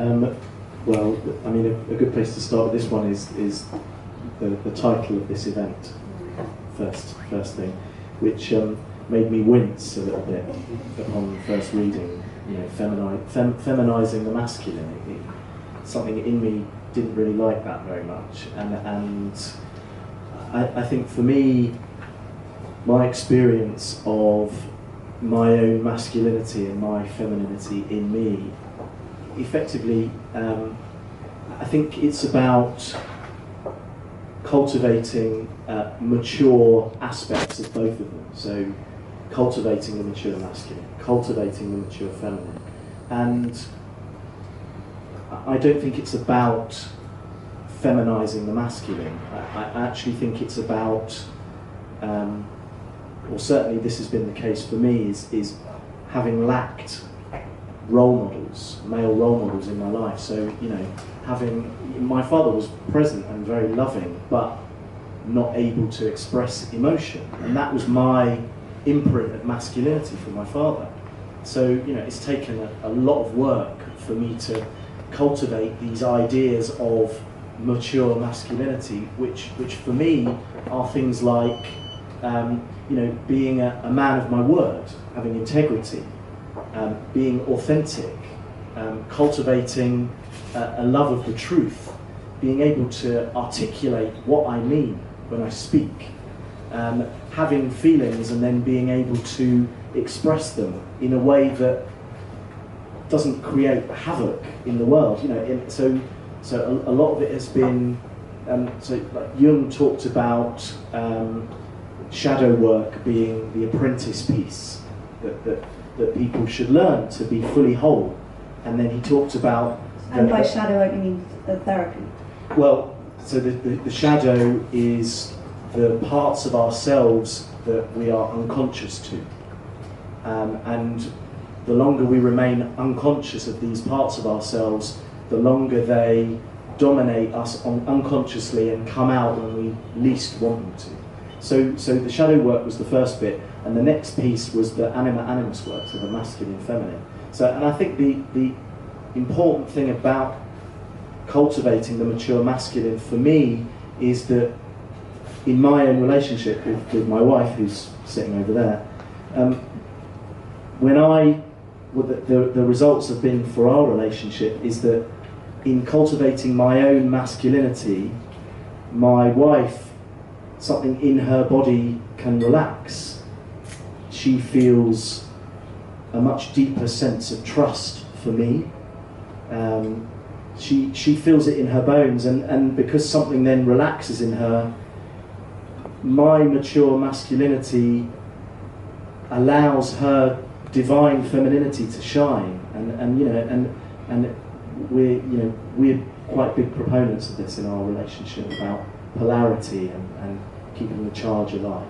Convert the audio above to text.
Um, well, I mean, a good place to start with this one is the title of this event, first thing, which made me wince a little bit upon first reading. You know, feminizing the masculine. Something in me didn't really like that very much, and I think for me, my experience of my own masculinity and my femininity in me, effectively, I think it's about cultivating mature aspects of both of them. So cultivating the mature masculine, cultivating the mature feminine. And I don't think it's about feminizing the masculine. I actually think it's about, or certainly this has been the case for me, is having lacked role models, male role models in my life. So, you know, my father was present and very loving, but not able to express emotion. And that was my imprint of masculinity from my father. So, you know, it's taken a lot of work for me to cultivate these ideas of mature masculinity, which for me are things like, you know, being a man of my word, having integrity, being authentic, cultivating a love of the truth, being able to articulate what I mean when I speak, having feelings and then being able to express them in a way that doesn't create havoc in the world. You know, so a lot of it has been. So like Jung talked about shadow work being the apprentice piece that people should learn to be fully whole, and then he talked about. And by shadow work, you mean the therapy? Well, so the shadow is the parts of ourselves that we are unconscious to, and the longer we remain unconscious of these parts of ourselves, the longer they dominate us unconsciously and come out when we least want them to. So the shadow work was the first bit, and the next piece was the anima animus work, so the masculine feminine. So, and I think the important thing about cultivating the mature masculine for me is that in my own relationship with my wife, who's sitting over there, the results have been for our relationship is that in cultivating my own masculinity, my wife, something in her body can relax. She feels a much deeper sense of trust for me. She feels it in her bones, and because something then relaxes in her, my mature masculinity allows her divine femininity to shine, and you know, and we're quite big proponents of this in our relationship about polarity and keeping the charge alive.